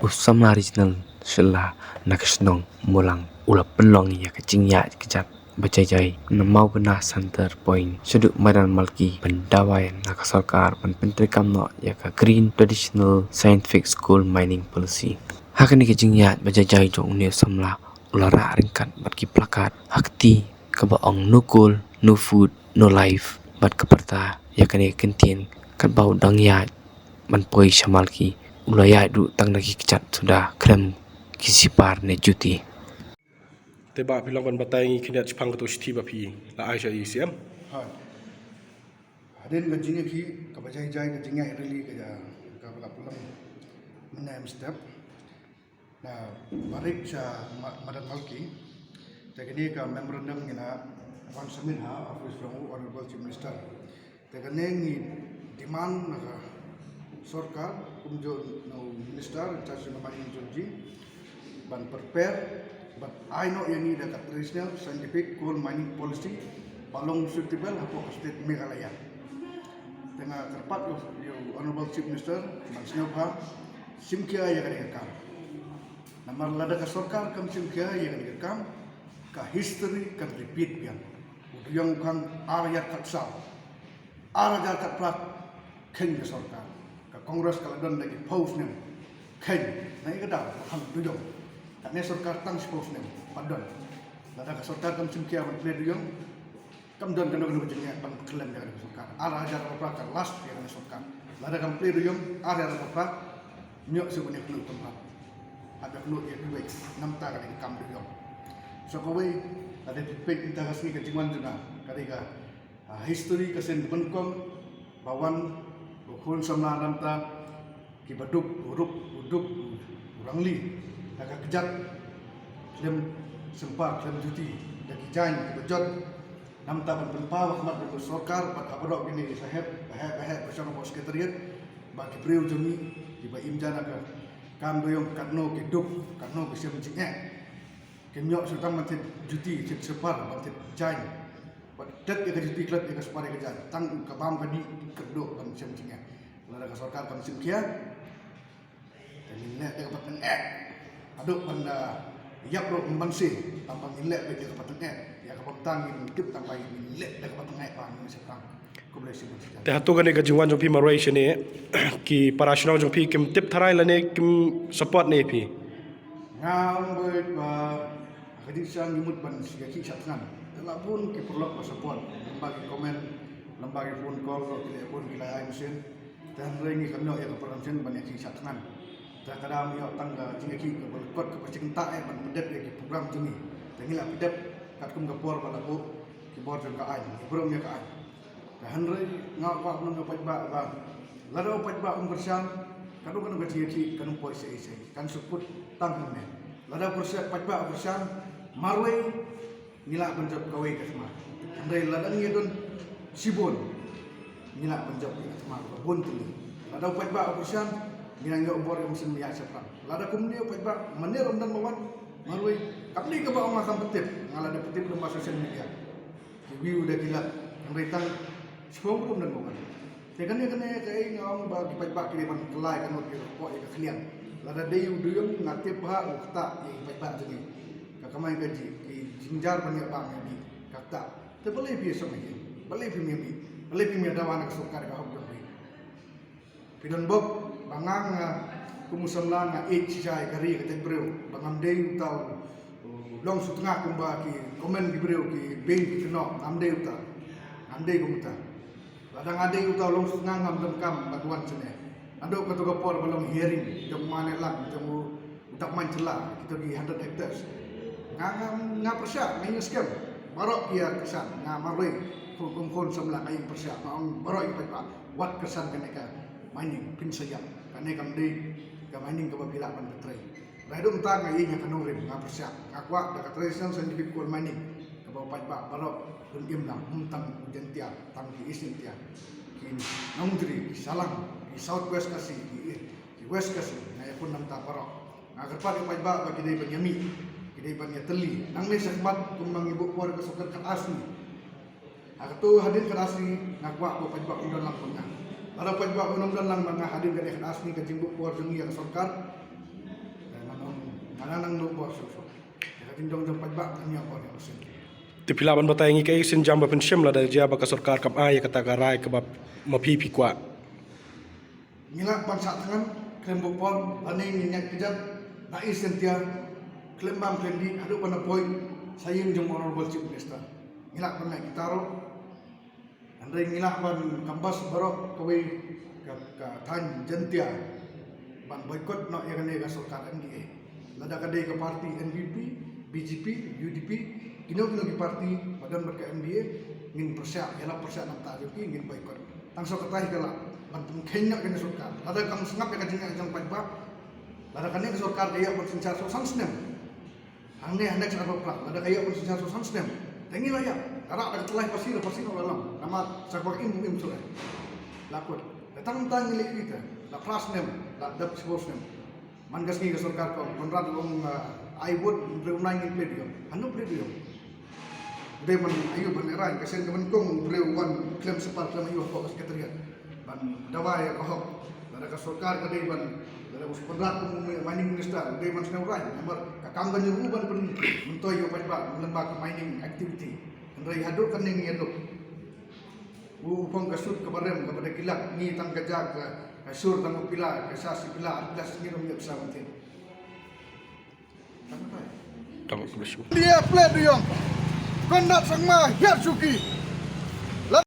Usam original selah nakasnong mulang ulah pelong ya kecing ya kejat bacajai namau genah santer point sudut madan malki pendawai nakasarkar pentrikam no ya ka green traditional scientific school mining policy hakani kecing ya bacajai jong ne samla ulara ringkat batki plakat hakti kabaong nukul no food no life bat kaparta ya kani kentien kan bau dang ya man poi shamalki ulaya du tang lagi kecat sudah krem kisipar ne juti Teba bilang kan batai kini Jepang tu siti bapi la Aisyah ICM. Hadin ka jinga ki ka bajai jai ka jinga really ka bala pulang menem step na barik sa madan malki tegani ka memorandum ngina wan samin ha office from honorable chief minister tegani ngi demand na sarkar kumjo no minister charge na mining joji ban prepare but I know yani the traditional scientific coal mining policy palong suitable hapo state Meghalaya tengah terpat yo honorable chief minister ban snobha simkia ya kan namar lada ka sarkar kam simkia ya kan ka history kan repeat pian yang kan arya katsal arya katprat ken ka sarkar ka kongres kaladon lagi post nem ken na ikada ham duyong kami sarkar tang post nem padon lada ka sarkar kam simkia ban play duyong kam don kan no jenya ban klaim ya sarkar arya katprat ka last ya kan sarkar lada kam play duyong arya katprat nyok sebenarnya perlu tempat ada perlu ya duit namta kan kam duyong so kowe ada pipik kita kasih ke jiman juga kadika history kasen benkom bawan bukun samla namta ki baduk uruk uduk urangli nak kejat klem sempat klem juti daki jain ki bejot namta ban penpa wakmat ko sarkar pat abadok gini saheb baheb bersama bos sekretariat bagi priu jemi di ba imjana ka kam doyong katno ki duk katno bisa mencingek kenyok serta mantit juti cek separ mantit jain det ya juti klub ya separ ya jain tang kabam kadi kedok kan semcingnya lada ka sarkar kam simkia dan nilai dia kapatan aduk benda yap ro membansi tambah nilai dia kapatan ya kapatan ngintip tambah nilai dia kapatan pan sekarang ko boleh sebut Te hatu gani ka jiwan jong pi marai shene ki parashnaw jong pi kim tip tharai lane kim support ne pi ngam ber ba kadi sang imut ban sigaki satngan telapun ki perlu support lembaga komen lembaga phone call telepon kita ai mesin dan rengi kami ya keperansen banyak ki satngan kadang yo tangga jingaki ke berkot ke pecinta ban pedet ya ki program tuni tengila pedet kat kum gapor bala bu ki bor jong ka ai brom ya ka ai dan rengi ngapa mun pat ba lado pat ba bersan kanu kanu jingaki kanu poi sei kan support tanggung lada persen pajak persen marway nila penjab kawai kesma andai lada ngidun sibon nila penjab kesma bon tu lada pajak persen nila ngau bor yang mesin lihat sepan lada kumni pajak menir dan bawan marway kapli ke bawah makam petip ngalada petip lemah sosial media kiwi udah gila andai tang sebelum dan bawan tekan ya kena kai ngau bagi pajak kiriman kelai kan kok ya kalian lada dayu duyung ngatip ha ukta ye paipat jeni kakamai gaji ki jinjar banyak bang ni kata te boleh bi so ni boleh bi mi dawan ka sukar ka hok bi pidon bob bangang kumusamla nga jai kari ka tebreu bangam dayu tau long sutengah kumba ki komen di breu ki beng ki keno am dayu ta am dayu kumta ladang ade tau long sutengah ngam kam batuan sene ado kata kapor belum hearing jom mana lang jom utak mancela kita di 100 hectares nga persya main scam barok dia kesan nga maroi hukum kon semla kain persya maung barok pa wat kesan kaneka mining pin sayap kaneka mde ka mining ka babila pan betray radung ta nga yin kanurim nga persya akwa da traditional scientific coal mining ka bawa pa barok dum imlang tang ujentia tang isin tia kini nongdri salang di southwest kasih di west kasih na pun nam ta parok agar pa di ba bagi dai banyami kidai banya teli nang ni sakmat kung nang ibu por ka sukar ka asli agar tu hadin ka asli nagwa ko pa udan lang pun Ada pajak undang lang mga hadir ka ikan asmi ka jingbo puar jungi yang sarkar. Mananang no puar so. Ka jingdong jong pajak kanya puar yang asin. Ti pilaban batayangi kay sin jamba pen shimla da jaba ka sarkar kam ay kata garai ka bab mapipi kwa. Ngilak bangsa tangan klaim bukpon aning minyak kejat nais sentia klaim bam klaim di adu pada poin sayang jong honorable chief minister ngilak pan naik kitaro andai ngilak pan kambas barok kawai ka tan jentia ban boykot no yang ne ga sarkar NDA lada kadai ke parti NPP BJP UDP kino ki parti badan berka NDA ngin persia yala persia nak ta joki ngin boykot tangso katai kala bantum kenya kena sarkar lada kam sengap ka jinga jang pajak lada kanya ke sarkar kaya pun sencar so sansnem angne hendak sa plak lada kaya pun sencar so sansnem tengi lah ya ara ada telah pasti dalam nama sakwa im sore lakot datang tang milik kita la plasnem la dap sportsnem mangas ni ke sarkar ko konrad long I would berunai ni pledio anu pledio de man ayo beneran kesen kemenkong breu wan klaim separ klaim ayo ko sekretariat ban dawai ko lada ka sarkar ka de ban lada us konrad ko mining minister de man senaurai nomor kakanggan yung uban pen mentoy yo pajak lembaga mining activity Andai haduk kening yaduk. Upang kasut kebarem kepada kilak ni tang kajak kasur tang pila kasasi pila atlas ngirum ya bisa mungkin. Tang kulisu. Dia play duyong. Kondak sangma hiat suki. Lah.